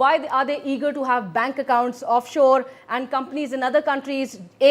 why are they eager to have bank accounts offshore and companies in other countries, A,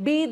B,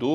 2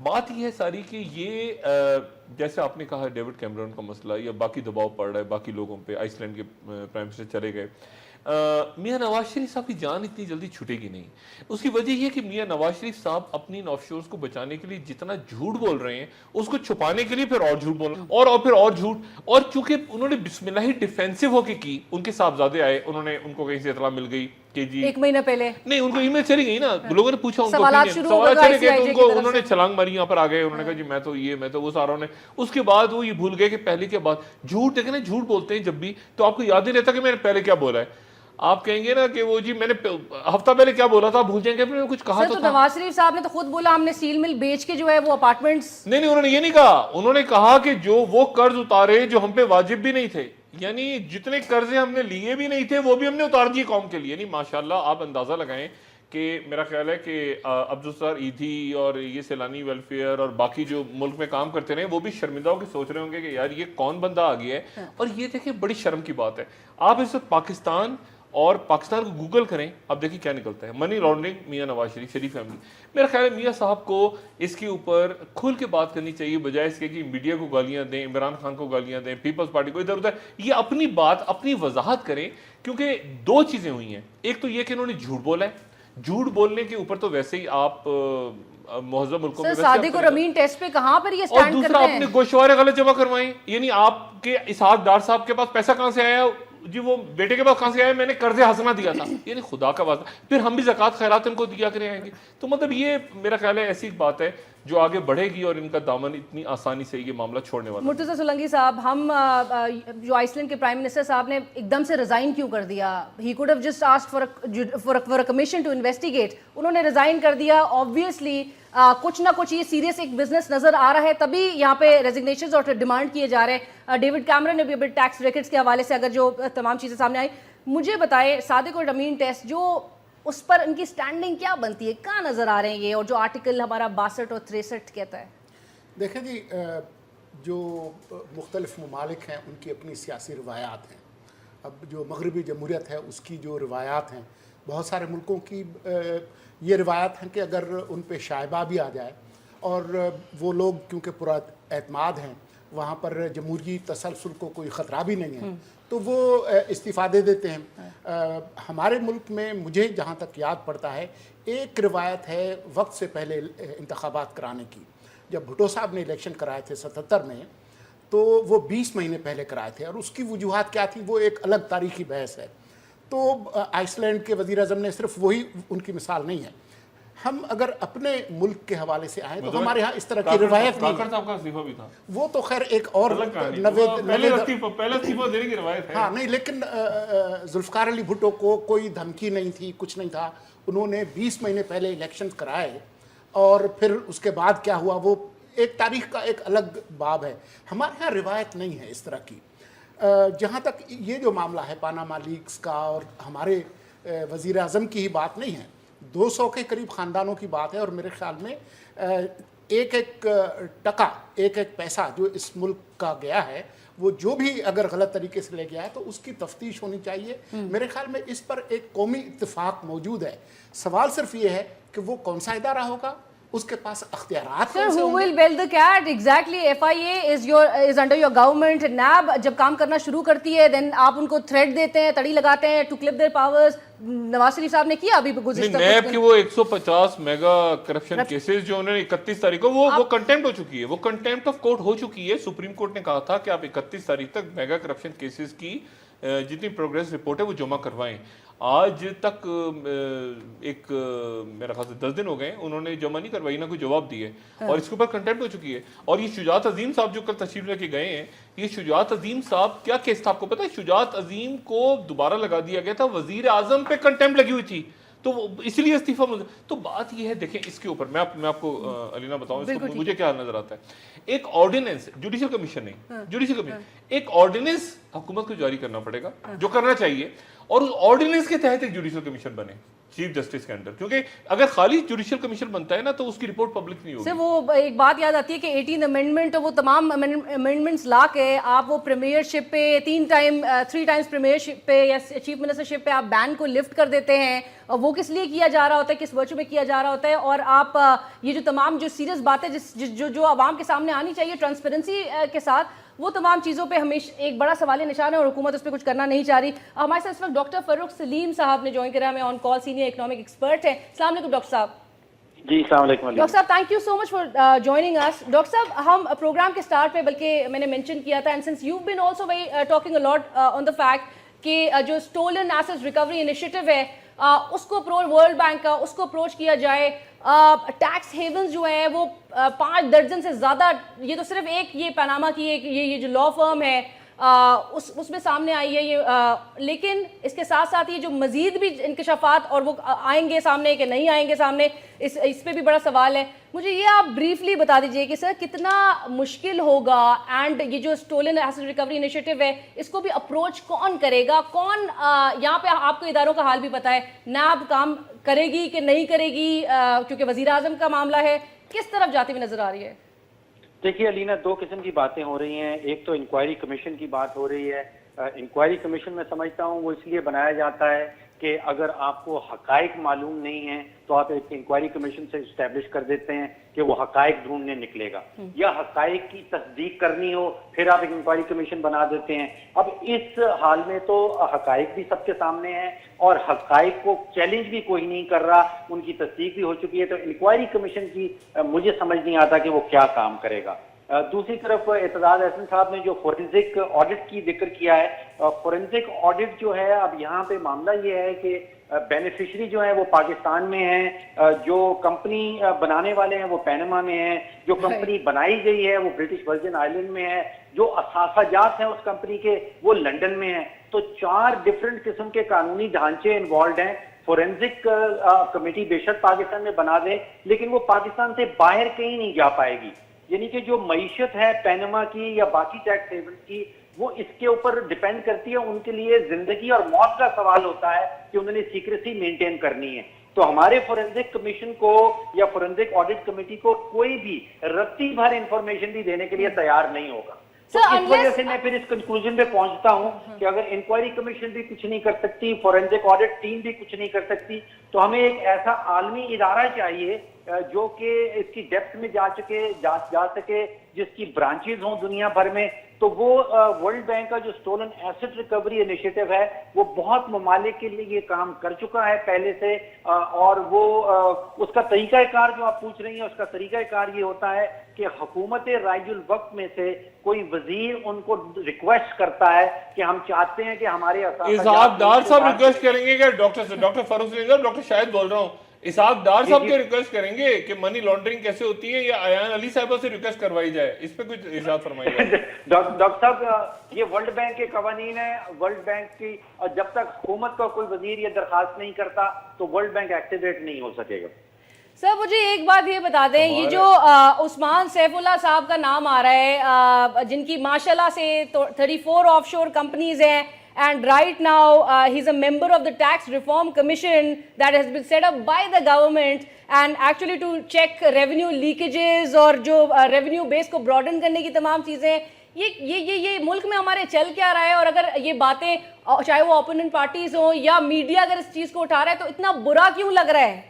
بات یہ ہے ساری کہ یہ جیسے آپ نے کہا ڈیوڈ کیمرون کا مسئلہ یا باقی دباؤ پڑ رہا ہے باقی لوگوں پہ، آئس لینڈ کے پرائم منسٹر چلے گئے، میاں نواز شریف صاحب کی جان اتنی جلدی چھٹے گی نہیں. اس کی وجہ یہ ہے کہ میاں نواز شریف صاحب اپنی ان آف شورز کو بچانے کے لیے جتنا جھوٹ بول رہے ہیں اس کو چھپانے کے لیے پھر اور جھوٹ بولنا اور پھر اور جھوٹ. اور چونکہ انہوں نے بسم اللہ ہی ڈیفینسو ہو کے کی، ان کے صاحبزادے آئے، انہوں نے ان کو کہیں سے اطلاع مل گئی کہ جی 1 مہینہ پہلے نہیں، ان کو ای میل چلی گئی نا، لوگوں نے پوچھا ان کو سوالات چلے گئے تو ان کو انہوں نے چھلانگ ماری، یہاں پر آ گئے، انہوں نے کہا جی میں تو یہ میں تو وہ سارا نے. اس کے بعد وہ یہ بھول گئے کہ پہلے کیا بات. جھوٹ دیکھیں نا، جھوٹ بولتے ہیں جب بھی تو آپ کو یاد نہیں رہتا کہ میں نے پہلے کیا بولا ہے. آپ کہیں گے نا کہ وہ جی میں نے ہفتہ پہلے کیا بولا تھا، بھول جائیں گے میں نے کچھ کہا تو تھا. نواز شریف صاحب نے تو خود بولا ہم نے سیل مل بیچ کے جو ہے وہ اپارٹمنٹس. نہیں انہوں نے یہ نہیں کہا، انہوں نے کہا کہ جو وہ قرض اتارے جو ہم پہ واجب بھی نہیں تھے، یعنی جتنے قرضے ہم نے لیے بھی نہیں تھے وہ بھی ہم نے اتار دیے قوم کے لیے. یعنی ماشاءاللہ آپ اندازہ لگائیں کہ میرا خیال ہے کہ عبدالستار ایدھی اور یہ سیلانی ویلفیئر اور باقی جو ملک میں کام کرتے رہے وہ بھی شرمندہ ہو کے سوچ رہے ہوں گے کہ یار یہ کون بندہ آ گیا ہے. اور یہ دیکھیں بڑی شرم کی بات ہے، آپ اس وقت پاکستان کو گوگل کریں، اب دیکھیں کیا نکلتا ہے. Money laundering Mian Nawaz Sharif family. میرا خیال ہے میاں صاحب کو اس کے اوپر کھل کے بات کرنی چاہیے، بجائے اس کے کہ میڈیا کو گالیاں دیں، عمران خان کو گالیاں دیں، پیپلز پارٹی کو ادھر ادھر. یہ اپنی بات اپنی وضاحت کریں، کیونکہ 2 چیزیں ہوئی ہیں. ایک تو یہ کہ انہوں نے جھوٹ بولا ہے، جھوٹ بولنے کے اوپر تو ویسے ہی آپ مہذب ملکوں میں صادق اور امین ٹیسٹ پہ کہاں پر یہ سٹینڈ کرتے ہیں. اور دوسرا اپنے گوشوارے غلط جمع کروائیں. یعنی آپ کے اسحاق ڈار صاحب کے پاس پیسہ کہاں سے آیا جی، وہ بیٹے کے پاس کہاں سے آیا، میں نے قرض حسنہ دیا تھا. یعنی خدا کا واسطہ پھر ہم بھی زکوٰۃ خیرات ان کو دیا کریں آئیں گے. تو مطلب یہ میرا خیال ہے ایسی بات ہے جو آگے بڑھے گی اور ان کا دامن اتنی آسانی سے یہ معاملہ چھوڑنے والا. مرتضی سولنگی صاحب، ہم جو آئس لینڈ کے پرائم منسٹر صاحب نے ایک دم سے ریزائن کیوں کر دیا؟ He could have just asked for a commission to investigate. انہوں نے ریزائن کر دیا. آبویسلی کچھ نہ کچھ یہ سیریس ایک بزنس نظر آ رہا ہے، تبھی یہاں پہ ریزگنیشنز اور ڈیمانڈ کیے جا رہے ہیں. ڈیوڈ کیمرن نے بھی ابھی ٹیکس ریکٹس کے حوالے سے اگر جو تمام چیزیں سامنے آئی، مجھے بتائے صادق اور امین ٹیسٹ جو اس پر ان کی سٹینڈنگ کیا بنتی ہے، کہاں نظر آ رہے ہیں یہ، اور جو آرٹیکل ہمارا 62 اور 63 کہتا ہے؟ دیکھیں جی، جو مختلف ممالک ہیں ان کی اپنی سیاسی روایات ہیں. اب جو مغربی جمہوریت ہے اس کی جو روایات ہیں، بہت سارے ملکوں کی یہ روایات ہیں کہ اگر ان پہ شائبہ بھی آ جائے اور وہ لوگ کیونکہ پورا اعتماد ہیں، وہاں پر جمہوری تسلسل کو کوئی خطرہ بھی نہیں ہے، تو وہ استعفا دے دیتے ہیں. ہمارے ملک میں مجھے جہاں تک یاد پڑتا ہے، ایک روایت ہے وقت سے پہلے انتخابات کرانے کی. جب بھٹو صاحب نے الیکشن کرائے تھے 77 میں، تو وہ 20 مہینے پہلے کرائے تھے، اور اس کی وجوہات کیا تھی وہ ایک الگ تاریخی بحث ہے. تو آئس لینڈ کے وزیر اعظم نے صرف وہی ان کی مثال نہیں ہے. ہم اگر اپنے ملک کے حوالے سے آئیں تو ہمارے ہاں اس طرح کی روایت نہیں ہے. وہ تو خیر ایک اور ہاں نہیں، لیکن ذوالفقار علی بھٹو کو کوئی دھمکی نہیں تھی، کچھ نہیں تھا. انہوں نے 20 مہینے پہلے الیکشن کرائے، اور پھر اس کے بعد کیا ہوا وہ ایک تاریخ کا ایک الگ باب ہے. ہمارے ہاں روایت نہیں ہے اس طرح کی. جہاں تک یہ جو معاملہ ہے پاناما لیکس کا، اور ہمارے وزیر اعظم کی ہی بات نہیں ہے، 200 کے قریب خاندانوں کی بات ہے. اور میرے خیال میں ایک ایک ٹکا، ایک ایک پیسہ جو اس ملک کا گیا ہے، وہ جو بھی اگر غلط طریقے سے لے گیا ہے تو اس کی تفتیش ہونی چاہیے. میرے خیال میں اس پر ایک قومی اتفاق موجود ہے. سوال صرف یہ ہے کہ وہ کون سا ادارہ ہوگا، اس کے پاس اختیارات Sir, who will bail the cat? Exactly. FIA is under your government. NAB جب کام کرنا شروع کرتی ہے then آپ ان کو تھریٹ دیتے ہیں، تڑی لگاتے ہیں to clip their powers. Nawaz Sharif صاحب نے کیا ابھی گزشتہ نیب کی وہ 150 میگا کرپشن کیسز جو انہوں نے 31 تاریخ کو وہ کنٹیمپٹ ہو چکی ہے، وہ کنٹیمپٹ آف کورٹ ہو چکی ہے. سپریم کورٹ نے کہا تھا کہ آپ 31 تاریخ تک میگا کرپشن کیسز کی جتنی پروگریس رپورٹ ہے وہ جمع کروائیں. آج تک ایک میرا خیال سے 10 دن ہو گئے انہوں نے جمع نہیں کروائی، نہ کوئی جواب دیے، اور اس کے اوپر کنٹیمپٹ ہو چکی ہے. اور یہ شجاعت عظیم صاحب جو کل تشریف لے کے گئے ہیں، یہ شجاعت عظیم صاحب کیا کیس تھا آپ کو پتا ہے؟ شجاعت عظیم کو دوبارہ لگا دیا گیا تھا، وزیر اعظم پہ کنٹیمپٹ لگی ہوئی تھی، تو اسی لیے استعفیٰ. تو بات یہ ہے، دیکھیں اس کے اوپر میں آپ کو علینا بتاؤں مجھے کیا نظر آتا ہے. ایک آرڈیننس، جوڈیشل کمیشن نہیں، جوڈیشل کمیشن ایک آرڈیننس حکومت کو جاری کرنا پڑے گا جو کرنا چاہیے، اور اس آرڈیننس کے تحت ایک جوڈیشل کمیشن بنے. چیف جسٹس کے انڈر, کیونکہ اگر خالی جوڈیشل کمیشن بنتا ہے نا تو اس کی رپورٹ پبلک نہیں ہوگی. سر وہ ایک بات یاد آتی ہے کہ 18 امینڈمنٹ, وہ تمام امینڈمنٹس لا کے آپ وہ پریمیئر شپ پہ 3 ٹائمز پریمیئر شپ پہ یا چیف منسٹر شپ پہ آپ بین کو لفٹ کر دیتے ہیں. وہ کس لیے کیا جا رہا ہوتا ہے, کس ورچو میں کیا جا رہا ہوتا ہے, اور آپ یہ جو تمام جو سیریس باتیں جو عوام کے سامنے آنی چاہیے ٹرانسپیرنسی کے ساتھ, وہ تمام چیزوں پہ ہمیشہ ایک بڑا سوال نشان ہے اور حکومت اس پہ کچھ کرنا نہیں چاہ رہی. ہمارے ساتھ اس وقت ڈاکٹر فاروق سلیم صاحب نے جوائن کرا, ہمیں آن کال سینئر اکنامک ایکسپرٹ ہیں. السلام علیکم ڈاکٹر صاحب. جی السلام علیکم. ڈاکٹر صاحب thank you so much for joining اس. ڈاکٹر صاحب ہم پروگرام کے اسٹارٹ پہ بلکہ میں نے مینشن کیا تھا, and since you been also very talking a lot on the fact کہ جو اسٹولن ایسیٹس ریکوری انیشیٹو ہے اس کو ورلڈ بینک کا اس کو اپروچ کیا جائے. ٹیکس ہیونز جو ہیں وہ 5 درجن سے زیادہ, یہ تو صرف ایک یہ پاناما کی یہ جو لا فرم ہے اس میں سامنے آئی ہے یہ, لیکن اس کے ساتھ ساتھ یہ جو مزید بھی انکشافات اور وہ آئیں گے سامنے کہ نہیں آئیں گے سامنے, اس پہ بھی بڑا سوال ہے. مجھے یہ آپ بریفلی بتا دیجئے کہ سر کتنا مشکل ہوگا, اینڈ یہ جو اسٹولن ایسیٹ ریکوری انیشیٹو ہے اس کو بھی اپروچ کون کرے گا, کون یہاں پہ آپ کو اداروں کا حال بھی پتہ ہے, نیب کام کرے گی کہ نہیں کرے گی, کیونکہ وزیر اعظم کا معاملہ ہے, کس طرف جاتی ہوئی نظر آ رہی ہے؟ دیکھیے علینا, 2 قسم کی باتیں ہو رہی ہیں. ایک تو انکوائری کمیشن کی بات ہو رہی ہے. انکوائری کمیشن میں سمجھتا ہوں وہ اس لیے بنایا جاتا ہے کہ اگر آپ کو حقائق معلوم نہیں ہیں تو آپ ایک انکوائری کمیشن سے اسٹیبلش کر دیتے ہیں کہ وہ حقائق ڈھونڈنے نکلے گا, یا حقائق کی تصدیق کرنی ہو پھر آپ ایک انکوائری کمیشن بنا دیتے ہیں. اب اس حال میں تو حقائق بھی سب کے سامنے ہیں اور حقائق کو چیلنج بھی کوئی نہیں کر رہا, ان کی تصدیق بھی ہو چکی ہے, تو انکوائری کمیشن کی مجھے سمجھ نہیں آتا کہ وہ کیا کام کرے گا. دوسری طرف اعتزاز احسن صاحب نے جو فورینزک آڈٹ کی ذکر کیا ہے, فورینزک آڈٹ جو ہے, اب یہاں پہ معاملہ یہ ہے کہ بینیفیشری جو ہیں وہ پاکستان میں ہیں, جو کمپنی بنانے والے ہیں وہ پینما میں ہیں, جو کمپنی بنائی گئی ہے وہ برٹش ورجن آئلینڈ میں ہے, جو اثاثہ جات ہیں اس کمپنی کے وہ لنڈن میں ہیں. تو 4 ڈفرنٹ قسم کے قانونی ڈھانچے انوالوڈ ہیں. فورینزک کمیٹی بے شک پاکستان میں بنا دے لیکن وہ پاکستان سے باہر کہیں نہیں جا پائے گی, یعنی کہ جو معیشت ہے پینما کی یا باقی ٹیکس ہیون کی وہ اس کے اوپر ڈیپینڈ کرتی ہے. ان کے لیے زندگی اور موت کا سوال ہوتا ہے کہ انہوں نے سیکریسی مینٹین کرنی ہے. تو ہمارے فورینزک کمیشن کو یا فورینزک آڈٹ کمیٹی کو کوئی بھی رتی بھر انفارمیشن بھی دینے کے لیے تیار نہیں ہوگا. تو اس وجہ سے میں پھر اس کنکلوژن پہ پہنچتا ہوں کہ اگر انکوائری کمیشن بھی کچھ نہیں کر سکتی, فورینزک آڈٹ ٹیم بھی کچھ نہیں کر سکتی, تو ہمیں ایک ایسا عالمی ادارہ چاہیے جو کہ اس کی ڈیپتھ میں جا سکے, جس کی برانچز ہوں دنیا بھر میں. تو وہ ورلڈ بینک کا جو اسٹولن ایسٹ ریکوری انیشیٹو ہے وہ بہت ممالک کے لیے یہ کام کر چکا ہے پہلے سے, اور وہ اس کا طریقہ کار جو آپ پوچھ رہی ہیں اس کا طریقہ کار یہ ہوتا ہے کہ حکومت رائج الوقت میں سے کوئی وزیر ان کو ریکویسٹ کرتا ہے کہ ہم چاہتے ہیں کہ ہمارے اسحاق ڈار صاحب ریکویسٹ کریں گے کہ ڈاکٹر فاروق سلیم صاحب, ڈاکٹر شاہد بول رہا ہوں, اسحاق ڈار صاحب کے ریکویسٹ کریں گے کہ منی لانڈرنگ کیسے ہوتی ہے, یا ایان علی صاحبہ سے ریکویسٹ کروائی جائے, اس پہ کچھ ارشاد فرمائیے. ڈاکٹر صاحب یہ ورلڈ بینک کے قوانین ہیں, ورلڈ بینک کی, اور جب تک حکومت کا کوئی وزیر یہ درخواست نہیں کرتا تو ورلڈ بینک ایکٹیویٹ نہیں ہو سکے گا. سر مجھے ایک بات یہ بتا دیں, یہ جو عثمان سیف اللہ صاحب کا نام آ رہا ہے, جن کی ماشاءاللہ سے 34 آف شور کمپنیز ہیں, and right now he's a member of the tax reform commission that has been set up by the government and actually to check revenue leakages اور جو revenue base کو broaden کرنے کی تمام چیزیں. یہ ملک میں ہمارے چل کیا رہا ہے, اور اگر یہ باتیں چاہے وہ اپوننٹ پارٹیز ہوں یا میڈیا اگر اس چیز کو اٹھا رہا ہے تو اتنا برا کیوں لگ رہا ہے؟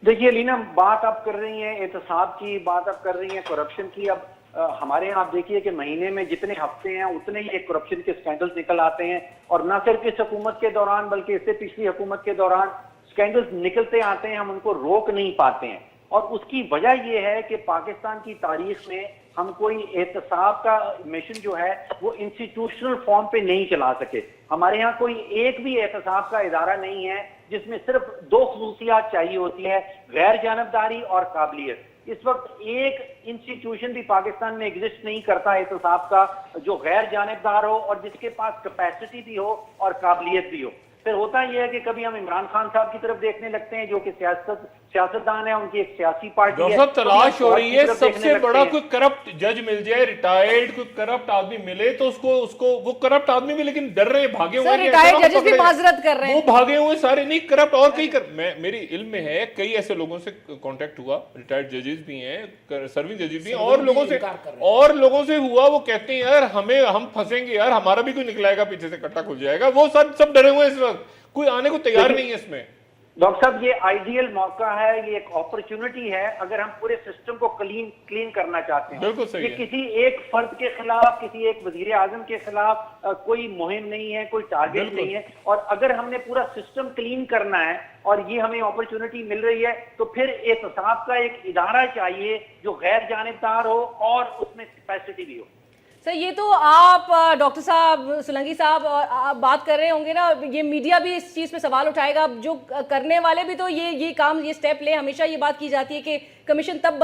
دیکھیے لینا, بات آپ کر رہی ہیں احتساب کی, بات آپ کر رہی ہیں کرپشن کی. اب ہمارے یہاں آپ دیکھیے کہ مہینے میں جتنے ہفتے ہیں اتنے ہی ایک کرپشن کے سکینڈلز نکل آتے ہیں, اور نہ صرف اس حکومت کے دوران بلکہ اس سے پچھلی حکومت کے دوران سکینڈلز نکلتے آتے ہیں, ہم ان کو روک نہیں پاتے ہیں. اور اس کی وجہ یہ ہے کہ پاکستان کی تاریخ میں ہم کوئی احتساب کا مشن جو ہے وہ انسٹیٹیوشنل فارم پہ نہیں چلا سکے. ہمارے یہاں کوئی ایک بھی احتساب کا ادارہ نہیں ہے جس میں صرف 2 خصوصیات چاہیے ہوتی ہے, غیر جانبداری اور قابلیت. اس وقت ایک انسٹیٹیوشن بھی پاکستان میں ایگزسٹ نہیں کرتا احتساب کا جو غیر جانبدار ہو اور جس کے پاس کیپیسٹی بھی ہو اور قابلیت بھی ہو. پھر ہوتا یہ ہے کہ کبھی ہم عمران خان صاحب کی طرف دیکھنے لگتے ہیں جو کہ سیاستدان ہے, ان کی ایک سیاسی پارٹی ہے. صاحب تلاش ہو رہی ہے سب سے بڑا کوئی کرپٹ جج مل جائے, ریٹائرڈ کوئی کرپٹ آدمی ملے تو اس کو وہ کرپٹ آدمی بھی لیکن ڈر رہے بھاگے ہوئے ہیں. ریٹائرڈ ججز بھی معذرت کر رہے ہیں, وہ بھاگے ہوئے سارے نہیں کرپٹ اور کئی میری علم میں ہے کئی ایسے لوگوں سے کانٹیکٹ ہوا, ریٹائرڈ ججز بھی ہیں, سرونگ ججز بھی ہیں, اور لوگوں سے ہوا, وہ کہتے ہیں یار ہم پھنسیں گے یار, ہمارا بھی کوئی نکلائے گا پیچھے سے کٹا کھل جائے گا. وہ سب ڈرے ہوئے ہیں اس وقت, کوئی آنے کو تیار نہیں ہے اس میں. ڈاکٹر صاحب یہ آئیڈیل موقع ہے, یہ ایک اپرچونٹی ہے اگر ہم پورے سسٹم کو کلین کرنا چاہتے ہیں. بالکل صحیح یہ کسی ایک فرد کے خلاف, کسی ایک وزیر اعظم کے خلاف کوئی مہم نہیں ہے, کوئی ٹارگیٹ نہیں ہے, اور اگر ہم نے پورا سسٹم کلین کرنا ہے اور یہ ہمیں اپرچونٹی مل رہی ہے تو پھر احتساب کا ایک ادارہ چاہیے جو غیر جانبدار ہو اور اس میں کیپیسٹی بھی ہو. سر یہ تو آپ ڈاکٹر صاحب سولنگی صاحب آپ بات کر رہے ہوں گے نا, یہ میڈیا بھی اس چیز پہ سوال اٹھائے گا, جو کرنے والے بھی تو یہ کام یہ سٹیپ لے. ہمیشہ یہ بات کی جاتی ہے کہ کمیشن تب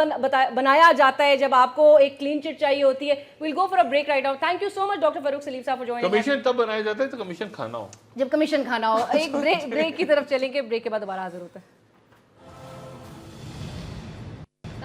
بنایا جاتا ہے جب آپ کو ایک کلین چٹ چاہیے ہوتی ہے. Well go for a break right now. Thank you so much doctor Farooq Saleem صاحب فار جوائننگ. کمیشن تب بنایا جاتا ہے تو کمیشن کھانا ہو, جب کمیشن کھانا ہو. ایک بریک کی طرف چلیں گے, بریک کے بعد دوبارہ حاضر ہوتا ہے.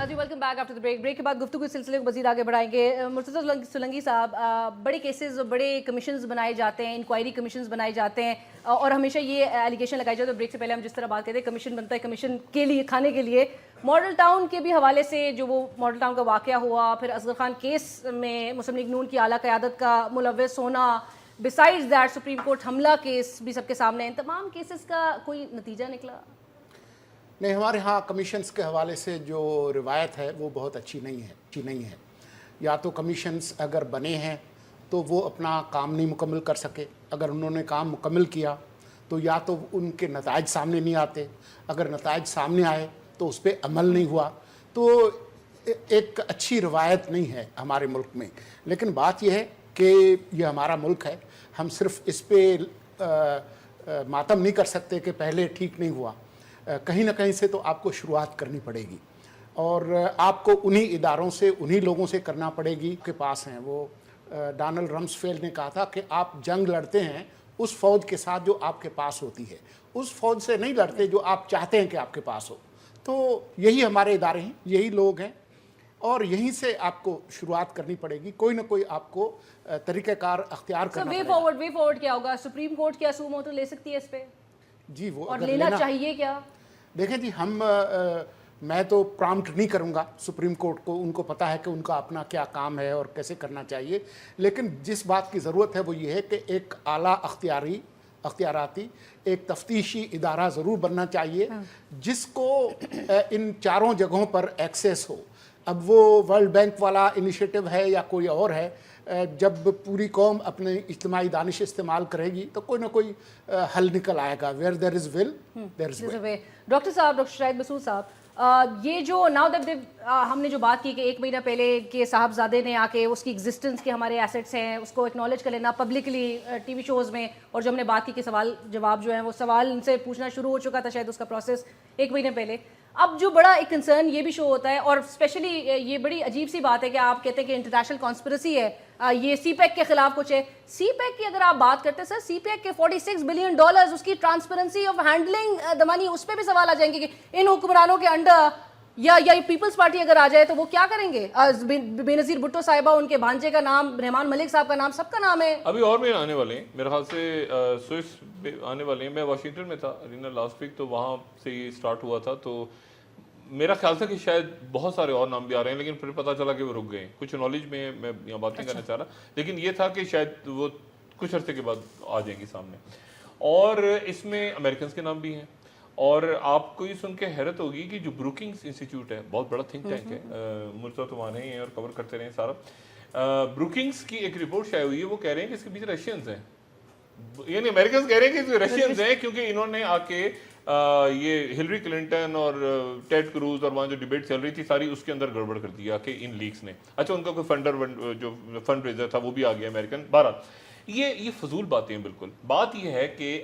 Welcome back after the break کے بعد گفتگو اس سلسلے کو مزید آگے بڑھائیں گے. مرتضی سولنگی صاحب, بڑے کیسز, بڑے کمیشنز بنائے جاتے ہیں, انکوائری کمیشنز بنائے جاتے ہیں, اور ہمیشہ یہ ایلیگیشن لگائی جاتی ہے. بریک سے پہلے ہم جس طرح بات کرتے ہیں کمیشن بنتا ہے کمیشن کے لیے, کھانے کے لیے. ماڈل ٹاؤن کے بھی حوالے سے جو وہ ماڈل ٹاؤن کا واقعہ ہوا, پھر اصغر خان کیس میں مسلم لیگ نون کی اعلیٰ قیادت کا ملوث ہونا, بسائڈز دیٹ سپریم کورٹ حملہ کیس بھی سب کے سامنے ہیں, تمام کیسز کا کوئی نتیجہ نکلا؟ نہیں, ہمارے ہاں کمیشنز کے حوالے سے جو روایت ہے وہ بہت اچھی نہیں ہے. یا تو کمیشنز اگر بنے ہیں تو وہ اپنا کام نہیں مکمل کر سکے, اگر انہوں نے کام مکمل کیا تو یا تو ان کے نتائج سامنے نہیں آتے, اگر نتائج سامنے آئے تو اس پہ عمل نہیں ہوا. تو ایک اچھی روایت نہیں ہے ہمارے ملک میں. لیکن بات یہ ہے کہ یہ ہمارا ملک ہے, ہم صرف اس پہ ماتم نہیں کر سکتے کہ پہلے ٹھیک نہیں ہوا. کہیں نہ کہیں سے تو آپ کو شروعات کرنی پڑے گی, اور آپ کو انہی اداروں سے, انہی لوگوں سے کرنا پڑے گی کے پاس ہیں. وہ ڈونلڈ رمسفیلڈ نے کہا تھا کہ آپ جنگ لڑتے ہیں اس فوج کے ساتھ جو آپ کے پاس ہوتی ہے, اس فوج سے نہیں لڑتے جو آپ چاہتے ہیں کہ آپ کے پاس ہو. تو یہی ہمارے ادارے ہیں, یہی لوگ ہیں, اور یہیں سے آپ کو شروعات کرنی پڑے گی. کوئی نہ کوئی آپ کو طریقہ کار اختیار کرنا پڑے گا. وے فارورڈ کیا ہوگا؟ سپریم کورٹ کیا سو موٹو لے سکتی ہے اس پہ؟ جی وہ اور لینا چاہیے کیا؟ دیکھیں جی, میں تو پرامپٹ نہیں کروں گا سپریم کورٹ کو, ان کو پتہ ہے کہ ان کا اپنا کیا کام ہے اور کیسے کرنا چاہیے. لیکن جس بات کی ضرورت ہے وہ یہ ہے کہ ایک اعلیٰ اختیاراتی ایک تفتیشی ادارہ ضرور بننا چاہیے جس کو ان چاروں جگہوں پر ایکسیس ہو. اب وہ ورلڈ بینک والا انیشیٹو ہے یا کوئی اور ہے, جب پوری قوم اپنے اجتماعی دانش استعمال کرے گی تو کوئی نہ کوئی حل نکل آئے گا. Where there is will there is way. Doctor صاحب, ڈاکٹر شاہد مسعود صاحب, یہ جو ناؤ دیٹ ہم نے جو بات کی کہ 1 مہینہ پہلے کے صاحبزادے نے آ کے اس کی ایگزسٹنس کے ہمارے ایسیٹس ہیں اس کو اکنالج کر لینا پبلکلی ٹی وی شوز میں, اور جو ہم نے بات کی کہ سوال جواب جو ہیں وہ سوال ان سے پوچھنا شروع ہو چکا تھا شاید اس کا پروسیس 1 مہینے پہلے. اب جو بڑا ایک کنسرن یہ بھی شو ہوتا ہے, اور اسپیشلی یہ بڑی عجیب سی بات ہے کہ آپ کہتے ہیں کہ انٹرنیشنل کانسپریسی ہے, یہ سی پیک کے خلاف کچھ ہے. سی پیک کی اگر آپ بات کرتے ہیں سر, سی پیک کے $46 بلین اس کی ٹرانسپیرنسی آف ہینڈلنگ دا منی, اس پہ بھی سوال آ جائیں گے کہ ان حکمرانوں کے انڈر یا پیپلز پارٹی اگر آ جائے تو وہ کیا کریں گے. بے نظیر بھٹو صاحبہ, ان کے بھانجے کا نام, رحمان ملک صاحب کا نام, سب کا نام ہے. ابھی اور بھی آنے والے ہیں میرے خیال سے, سوئس آنے والے ہیں. میں واشنگٹن میں تھا ارینا لاسٹ ویک, تو وہاں سے یہ اسٹارٹ ہوا تھا. تو میرا خیال تھا کہ شاید بہت سارے اور نام بھی آ رہے ہیں, لیکن پھر پتہ چلا کہ وہ رک گئے. کچھ نالج میں یہاں بات نہیں کرنا چاہ رہا, لیکن یہ تھا کہ شاید وہ کچھ عرصے کے بعد آ جائیں گے سامنے. اور اس میں امریکنز کے نام بھی ہیں. اور آپ کو یہ سن کے حیرت ہوگی کہ جو بروکنگز انسٹیٹیوٹ ہے, بہت بڑا تھنک ٹینک ہے, مرتضیٰ تو وہاں ہی ہیں اور کور کرتے رہے سارا. بروکنگز کی ایک رپورٹ شائع ہوئی ہے, وہ کہہ رہے ہیں کہ اس کے پیچھے رشینز ہیں, یعنی امریکنز کہہ رہے ہیں کہ رشینز ہیں, کیونکہ انہوں نے آ کے یہ ہلری کلنٹن اور ٹیڈ کروز اور وہاں جو ڈیبیٹ چل رہی تھی ساری, اس کے اندر گڑبڑ کر دیا کہ ان لیکس نے. اچھا, ان کا کوئی فنڈر جو فنڈ ریزر تھا وہ بھی آ گیا امریکن. بہرحال یہ فضول باتیں ہیں بالکل. بات یہ ہے کہ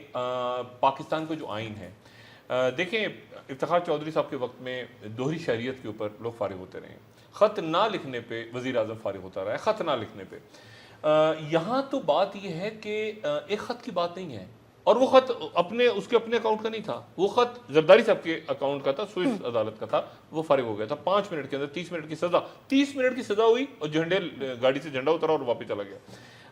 پاکستان کا جو آئین ہے, دیکھیں افتخار چودھری صاحب کے وقت میں دوہری شہریت کے اوپر لوگ فارغ ہوتے رہے. خط نہ لکھنے پہ وزیر اعظم فارغ ہوتا رہا ہے, خط نہ لکھنے پہ. یہاں تو بات یہ ہے کہ ایک خط کی بات نہیں ہے, اور وہ خط اس کے اپنے اکاؤنٹ کا نہیں تھا، وہ خط زرداری صاحب کے اکاؤنٹ کا تھا، سوئس عدالت کا تھا، وہ فارغ ہو گیا تھا 5 منٹ کے اندر، 30 منٹ کی سزا، 30 منٹ کی سزا ہوئی اور گاڑی سے جھنڈا اترا اور واپس چلا گیا۔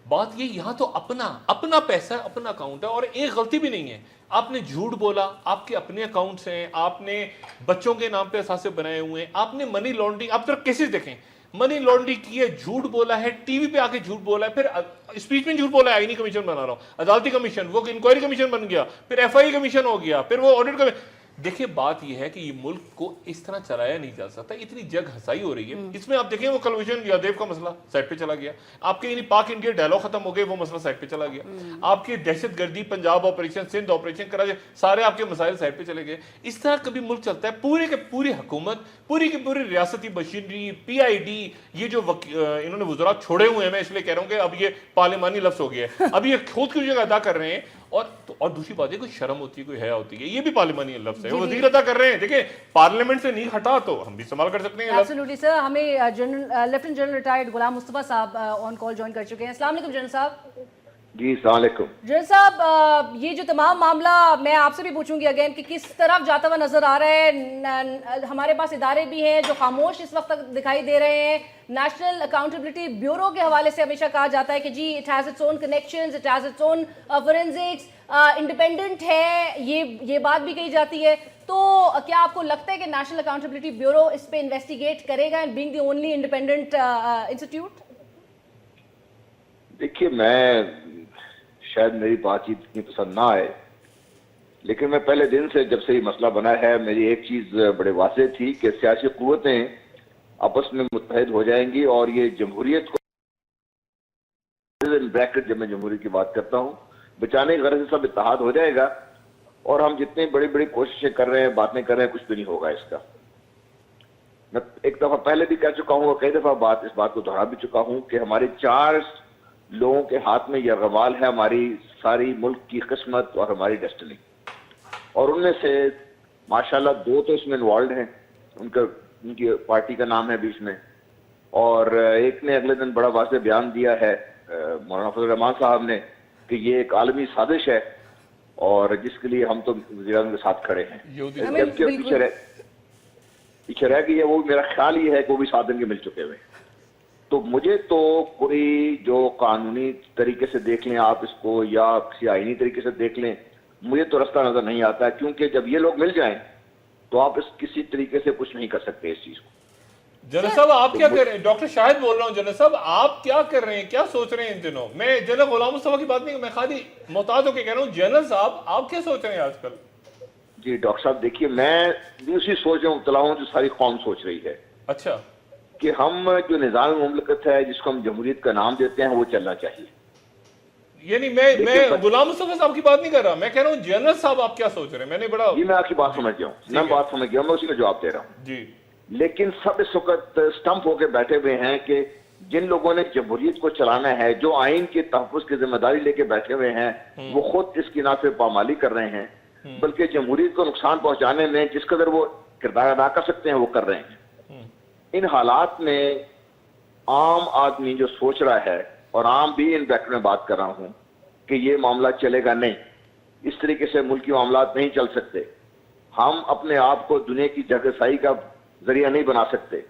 بات یہ یہاں تو اپنا پیسہ ہے، اپنا اکاؤنٹ ہے، اور ایک غلطی بھی نہیں ہے، آپ نے جھوٹ بولا، آپ کے اپنے اکاؤنٹس ہیں، آپ نے بچوں کے نام پہ اثاثے بنائے ہوئے ہیں، آپ نے منی لانڈرنگ، آپ ذرا کیسز دیکھیں، منی لانڈرنگ کی ہے، جھوٹ بولا ہے، ٹی وی پہ آ کے جھوٹ بولا ہے، پھر اسپیچ میں جھوٹ بولا ہے، آئینی کمیشن بنا رہا ہوں، عدالتی کمیشن، وہ انکوائری کمیشن بن گیا، پھر ایف آئی کمیشن ہو گیا، پھر وہ آڈٹ کمیشن۔ دیکھیں بات یہ ہے کہ یہ ملک کو اس طرح چلایا نہیں جا سکتا، اتنی جگ ہسائی ہو رہی ہے اس میں۔ آپ دیکھیں وہ کلویشن یادیو کا مسئلہ سائٹ پہ چلا گیا، آپ کے یعنی پاک انڈیا ڈائلاگ ختم ہو گئے، وہ مسئلہ سائٹ پہ چلا گیا، آپ کی دہشت گردی، پنجاب آپریشن، سندھ آپریشن، کراچی، سارے آپ کے مسائل سائٹ پہ چلے گئے۔ اس طرح کبھی ملک چلتا ہے؟ پورے کے پوری حکومت، پوری کی پوری ریاستی مشینری، پی آئی ڈی، یہ جو انہوں نے وزراء چھوڑے ہوئے ہیں، میں اس لیے کہہ رہا ہوں کہ اب یہ پارلیمانی لفظ ہو گیا ہے، اب یہ خود کی جگہ ادا کر رہے ہیں، اور دوسری بات ہے کوئی شرم ہوتی ہے، کوئی حیا ہوتی ہے، یہ بھی پارلیمانی لفظ ہے، وزیر ادا کر رہے ہیں۔ دیکھیں پارلیمنٹ سے نہیں ہٹا تو ہم بھی استعمال کر سکتے ہیں۔ ایبسلیوٹلی سر، ہمیں lieutenant general retired Ghulam Mustafa صاحب آن کال جوائن کر چکے ہیں۔ السلام علیکم جنرل صاحب۔ جی السلام علیکم جنرل صاحب، یہ جو تمام معاملہ میں آپ سے بھی پوچھوں گی اگین کہ کس طرف جاتا ہوا نظر آ رہا ہے؟ ہمارے پاس ادارے بھی ہیں جو خاموش اس وقت تک دکھائی دے رہے ہیں۔ نیشنل اکاؤنٹیبلٹی بیورو کے حوالے سے ہمیشہ کہا جاتا ہے کہ جی it has its own connections, it has its own forensics, independent ہے، یہ بات بھی کہی جاتی ہے۔ تو کیا آپ کو لگتا ہے کہ نیشنل اکاؤنٹیبلٹی بیورو اس پہ انویسٹیگیٹ کرے گا and being the only independent institute? دیکھیے، میں شاید میری بات چیت اتنی پسند نہ آئے، لیکن میں پہلے دن سے جب سے یہ مسئلہ بنا ہے میری ایک چیز بڑے واضح تھی کہ سیاسی قوتیں آپس میں متحد ہو جائیں گی اور یہ جمہوریت کو بریکٹ، جب میں جمہوریت کی بات کرتا ہوں، بچانے کی غرض سے سب اتحاد ہو جائے گا، اور ہم جتنی بڑی بڑی کوششیں کر رہے ہیں، باتیں کر رہے ہیں، کچھ بھی نہیں ہوگا اس کا۔ میں ایک دفعہ پہلے بھی کہہ چکا ہوں اور کئی دفعہ اس بات کو دہرا بھی چکا ہوں کہ ہمارے 4 لوگوں کے ہاتھ میں یہ غوال ہے، ہماری ساری ملک کی قسمت اور ہماری ڈیسٹنی، اور ان میں سے ماشاءاللہ 2 تو اس میں انوالوڈ ہیں، ان کی پارٹی کا نام ہے بیچ میں، اور ایک نے اگلے دن بڑا واضح بیان دیا ہے مولانا فضل الرحمان صاحب نے کہ یہ ایک عالمی سازش ہے اور جس کے لیے ہم تو وزیر اعظم کے ساتھ کھڑے ہیں، جبکہ پیچھے رہ گئی ہے وہ میرا خیال یہ ہے کہ وہ بھی 7 دن کے مل چکے ہوئے۔ تو مجھے تو کوئی جو قانونی طریقے سے دیکھ لیں آپ اس کو یا کسی آئینی طریقے سے دیکھ لیں، مجھے تو رستہ نظر نہیں آتا ہے، کیونکہ جب یہ لوگ مل جائیں تو آپ اس کسی طریقے سے کچھ نہیں کر سکتے اس چیز کو۔ جنرل صاحب آپ کیا کر رہے ہیں؟ ڈاکٹر شاہد بول رہا ہوں۔ جنرل صاحب آپ کیا کر رہے ہیں، کیا سوچ رہے ہیں ان دنوں؟ میں جنرل غلام مصطفیٰ کی بات نہیں، میں خالی محتاط ہو کے کہہ رہا ہوں جنرل صاحب آپ کیا سوچ رہے ہیں آج کل؟ جی ڈاکٹر صاحب دیکھیے، میں اسی سوچ میں مبتلا ہوں جو ساری قوم سوچ رہی ہے، اچھا، کہ ہم جو نظام مملکت ہے جس کو ہم جمہوریت کا نام دیتے ہیں وہ چلنا چاہیے۔ یعنی میں غلام مصطفیٰ صاحب کی بات نہیں کر رہا، میں کہہ رہا ہوں جنرل صاحب آپ کیا سوچ رہے ہیں؟ میں نے بڑا جی میں آپ کی بات سمجھ گیا ہوں، میں بات سمجھ گیا ہوں، میں اسی کا جواب دے رہا ہوں جی۔ لیکن سب اس وقت سٹمپ ہو کے بیٹھے ہوئے ہیں کہ جن لوگوں نے جمہوریت کو چلانا ہے، جو آئین کے تحفظ کی ذمہ داری لے کے بیٹھے ہوئے ہیں، وہ خود اس کی نہ صرف پامالی کر رہے ہیں بلکہ جمہوریت کو نقصان پہنچانے میں جس قدر وہ کردار ادا کر سکتے ہیں وہ کر رہے ہیں۔ ان حالات میں عام آدمی جو سوچ رہا ہے، اور عام بھی ان بریکٹ میں بات کر رہا ہوں، کہ یہ معاملہ چلے گا نہیں، اس طریقے سے ملکی معاملات نہیں چل سکتے، ہم اپنے آپ کو دنیا کی جگہسائی کا ذریعہ نہیں بنا سکتے،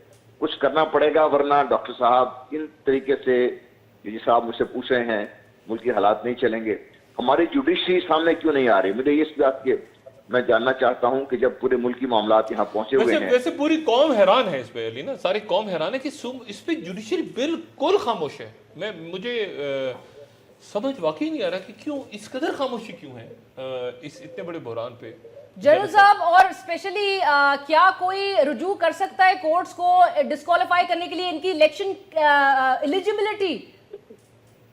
کچھ کرنا پڑے گا، ورنہ ڈاکٹر صاحب ان طریقے سے جس آپ مجھ سے پوچھ رہے ہیں ملکی حالات نہیں چلیں گے۔ ہماری جوڈیشری سامنے کیوں نہیں آ رہی؟ مجھے اس بات کے میں جاننا چاہتا ہوں کہ جب پورے ملکی معاملات یہاں پہنچے ہوئے ہیں، ویسے پوری قوم حیران ہے اس پہ علی نا، ساری قوم حیران ہے کہ اس پہ جوڈیشری بالکل خاموش ہے۔ مجھے سمجھ واقعی نہیں آ رہا کہ کیوں اس قدر خاموشی کیوں ہے اس اتنے بڑے بحران پہ۔ جنرل صاحب، اور اسپیشلی کیا کوئی رجوع کر سکتا ہے کورٹس کو ڈسکوالیفائی کرنے کے لیے ان کی الیکشن ایلیجیبلٹی؟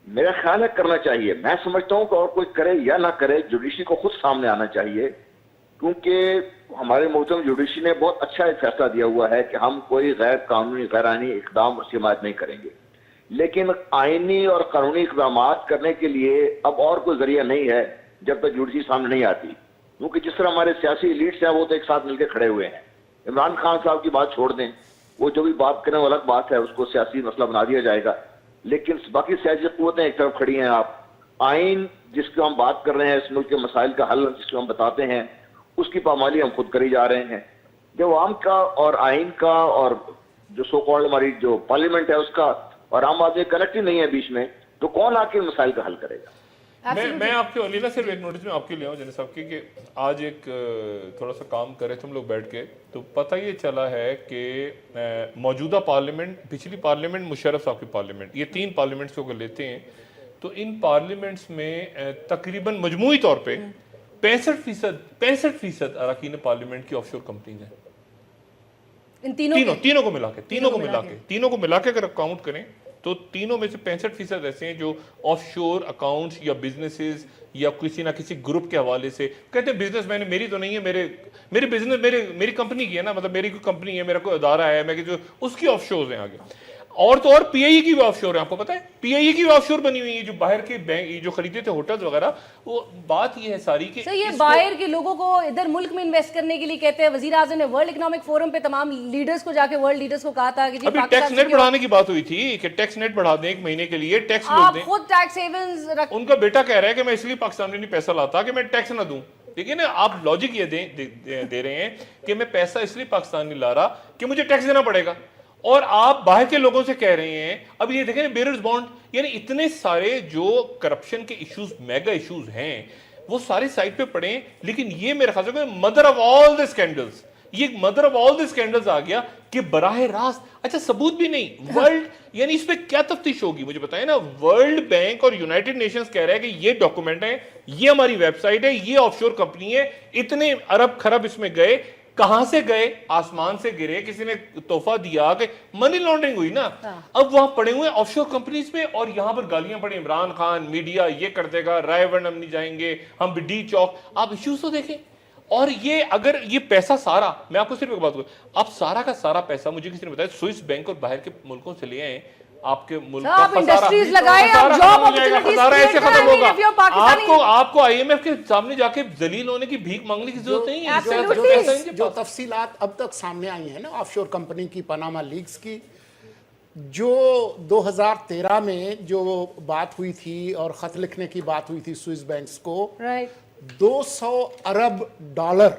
میرا خیال ہے کرنا چاہیے۔ میں سمجھتا ہوں کہ اور کوئی کرے یا نہ کرے، جوڈیشری کو خود سامنے آنا چاہیے، کیونکہ ہمارے محترم جوڈیشری نے بہت اچھا ایک فیصلہ دیا ہوا ہے کہ ہم کوئی غیر قانونی غیر آئینی اقدام اس کی حمایت نہیں کریں گے، لیکن آئینی اور قانونی اقدامات کرنے کے لیے اب اور کوئی ذریعہ نہیں ہے جب تک جوڈیشری سامنے نہیں آتی، کیونکہ جس طرح ہمارے سیاسی ایلیٹس ہیں وہ تو ایک ساتھ مل کے کھڑے ہوئے ہیں۔ عمران خان صاحب کی بات چھوڑ دیں، وہ جو بھی بات کریں وہ الگ بات ہے، اس کو سیاسی مسئلہ بنا دیا جائے گا، لیکن باقی سیاسی قوتیں ایک طرف کھڑی ہیں آپ، آئین جس کی ہم بات کر رہے ہیں, اس ملک کے مسائل کا حل جس کو ہم بتاتے ہیں, اس کی پامالی ہم خود کری جا رہے ہیں. جب عوام کا اور آئین کا اور جو سو کالڈ ہماری جو پارلیمنٹ ہے اس کا اور عام آدمی کنیکٹ ہی نہیں ہے بیچ میں, تو کون آ کے مسائل کا حل کرے گا؟ میں آپ کے علینا صرف ایک نوٹس میں آپ کے لے آؤں جنید صاحب کی, کہ آج ایک تھوڑا سا کام کرے تھے ہم لوگ بیٹھ کے, تو پتہ یہ چلا ہے کہ موجودہ پارلیمنٹ, پچھلی پارلیمنٹ, مشرف صاحب کی پارلیمنٹ, یہ 3 پارلیمنٹس کو اگر لیتے ہیں تو ان پارلیمنٹس میں تقریباً مجموعی طور پہ 65% اراکین پارلیمنٹ کی آف شور کمپنیز ہیں. ان تینوں کو ملا کے اگر اکاؤنٹ کریں تو تینوں میں سے 65% ایسے ہیں جو آف شور اکاؤنٹس یا بزنسز یا کسی نہ کسی گروپ کے حوالے سے کہتے ہیں بزنس میں نے, میری تو نہیں ہے, میری بزنس میری کمپنی کی ہے نا, مطلب میری کوئی کمپنی ہے, میرا کوئی ادارہ ہے, میں جو اس کی آف شورز ہیں آگے. اور تو اور پی آئی ای کی بھی آف شور ہے, آپ کو پتا ہے پی آئی ای کی بھی آف شور بنی ہوئی ہے, جو باہر کے بینک جو خریدے تھے ہوٹلز وغیرہ. وہ بات یہ ہے ساری کہ سر یہ باہر کے لوگوں کو ادھر ملک میں انویسٹ کرنے کے لیے کہتے ہیں. وزیر اعظم نے ورلڈ اکنامک فورم پہ تمام لیڈرز کو جا کے ورلڈ لیڈرز کو کہا تھا کہ جی ابھی ٹیکس نیٹ بڑھانے کی بات ہوئی تھی کہ ٹیکس نیٹ بڑھا دیں 1 مہینے کے لیے, ٹیکس لوگ دیں. آپ خود ٹیکس ہیونز ان کا بیٹا کہہ رہا ہے کہ میں اس لیے پاکستان میں نہیں پیسہ لاتا کہ میں ٹیکس نہ دوں. دیکھیے نا, آپ لاجک یہ دے رہے ہیں کہ میں پیسہ اس لیے پاکستان نہیں لا رہا کہ مجھے ٹیکس دینا پڑے گا, اور آپ باہر کے لوگوں سے کہہ رہے ہیں. اب یہ دیکھیں بیئرز بانڈ, یعنی اتنے سارے جو کرپشن کے ایشوز, میگا ایشوز ہیں, وہ سارے سائٹ پہ پڑے. لیکن یہ میرے خیال سے mother of all the scandals, یہ mother of all the scandals آ گیا کہ براہ راست, اچھا ثبوت بھی نہیں ورلڈ, یعنی اس پہ کیا تفتیش ہوگی مجھے بتائیں نا. ورلڈ بینک اور یونائٹڈ نیشنز کہہ رہے ہیں کہ یہ ڈاکومنٹ ہے, یہ ہماری ویب سائٹ ہے, یہ آف شور کمپنی ہے, اتنے ارب خرب اس میں گئے. کہاں سے گئے؟ آسمان سے گرے, کسی نے تحفہ دیا کہ منی لانڈرنگ ہوئی نا. اب وہاں پڑے ہوئے آف شور کمپنیز پہ, اور یہاں پر گالیاں پڑی عمران خان, میڈیا یہ کر دے گا, رائے ورن ہم نہیں جائیں گے, ہم بھی ڈی چوک. آپ ایشوز تو دیکھیں. اور یہ اگر یہ پیسہ سارا, میں آپ کو صرف ایک بات کروں, آپ سارا کا سارا پیسہ مجھے کسی نے بتایا سوئس بینک اور باہر کے ملکوں سے لے آئے, آپ کے ملک کا انڈسٹریز لگائے, جاب اپرچونٹیز ایسے ختم ہوگا. آپ کو آئی ایم ایف کے سامنے جا کے ذلیل ہونے کی بھیک مانگنے کی ضرورت نہیں ہے. جو تفصیلات اب تک سامنے آئی ہیں نا آف شور کمپنی کی, پاناما لیکس کی, جو 2013 میں جو بات ہوئی تھی اور خط لکھنے کی بات ہوئی تھی سوئس بینکس کو, 200 ارب ڈالر,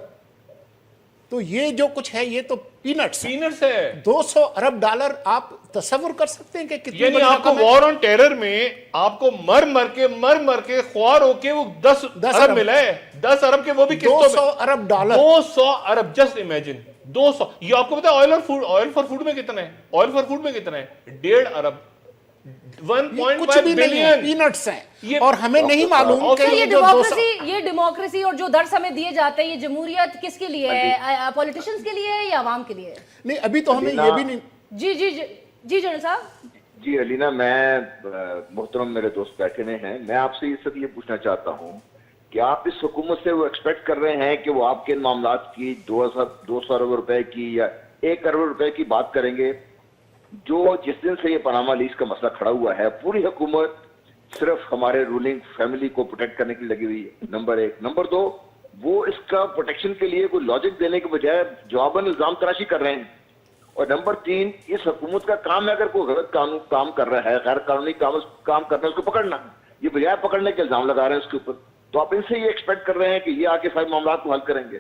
تو یہ جو کچھ ہے یہ تو پینٹس ہے. 200 ارب ڈالر آپ تصور کر سکتے ہیں کہ کتنی, یعنی آپ کو وار آن ٹیرر میں آپ کو مر کے خوار ہو کے وہ 10 ارب ملا ہے, 10 ارب کے وہ بھی 200 ارب ڈالر, 200 ارب, جسٹ امیجن 200. یہ آپ کو پتا ہے آئل فار فوڈ میں کتنا ہے, آئل فار فوڈ میں کتنا ہے, 1.5 ارب, 1.5 بلین پینٹس ہیں. اور ہمیں نہیں معلوم کہ یہ ڈیموکریسی اور جو درس ہمیں دیے جاتے ہیں, یہ جمہوریت کس کے لیے ہے, پولیٹیشینز کے لیے ہے یا عوام کے لیے ہے؟ نہیں ابھی تو ہمیں یہ بھی نہیں. جی جنید صاحب. جی علینا, میں محترم میرے دوست بیٹھے ہیں, میں آپ سے یہ پوچھنا چاہتا ہوں کہ آپ اس حکومت سے وہ ایکسپیکٹ کر رہے ہیں کہ وہ آپ کے معاملات کی 200 ارب روپے کی یا 1 ارب روپے کی بات کریں گے. جو جس دن سے یہ پاناما لیکس کا مسئلہ کھڑا ہوا ہے, پوری حکومت صرف ہمارے رولنگ فیملی کو پروٹیکٹ کرنے کے لیے لگی ہوئی ہے, نمبر 1. نمبر 2, وہ اس کا پروٹیکشن کے لیے کوئی لاجک دینے کے بجائے جواباً الزام تراشی کر رہے ہیں. اور نمبر 3, اس حکومت کا کام ہے اگر کوئی غلط کام کر رہا ہے, غیر قانونی کام کر رہا ہے, اس کو پکڑنا, یہ بجائے پکڑنے کے الزام لگا رہے ہیں اس کے اوپر. تو آپ ان سے یہ ایکسپیکٹ کر رہے ہیں کہ یہ آ کے سارے معاملات کو حل کریں گے.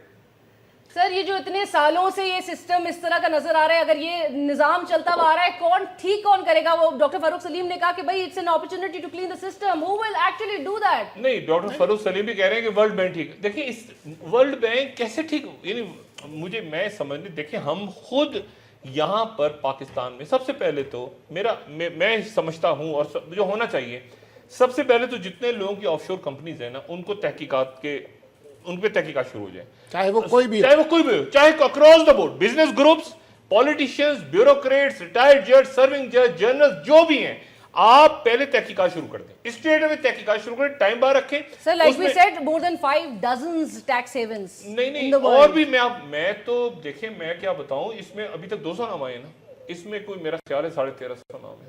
سر یہ جو اتنے سالوں سے یہ سسٹم اس طرح کا نظر آ رہا ہے, اگر یہ نظام چلتا ہوا آ رہا ہے, کون ٹھیک کون کرے گا؟ وہ ڈاکٹر فاروق سلیم نے کہا کہ بھائی it's an opportunity to clean the system, who will actually do that. نہیں, ڈاکٹر فاروق سلیم بھی کہہ رہے ہیں کہ ورلڈ بینک ٹھیک. دیکھیں اس ورلڈ بینک کیسے ٹھیک, یعنی میں سمجھ نہیں. دیکھیں ہم خود یہاں پر پاکستان میں سب سے پہلے تو میں سمجھتا ہوں اور جو ہونا چاہیے, سب سے پہلے تو جتنے لوگوں کی آف شور کمپنیز ہیں نا, ان پہ تحقیقات شروع ہو جائیں, چاہے وہ کوئی بھی ہو, چاہے across the board, business groups, politicians, bureaucrats, retired جج, سرونگ جج, جرنلز, جو بھی ہیں, آپ پہلے تحقیقات شروع کر دیں, اسٹیٹ میں تحقیقات شروع کریں, ٹائم بار رکھیں. Sir like we said more than 5 dozens tax havens. نہیں اور بھی میں تو دیکھیں میں کیا بتاؤں, اس میں ابھی تک 200 نام آئے نا, اس میں کوئی میرا خیال ہے 1350 نام ہے.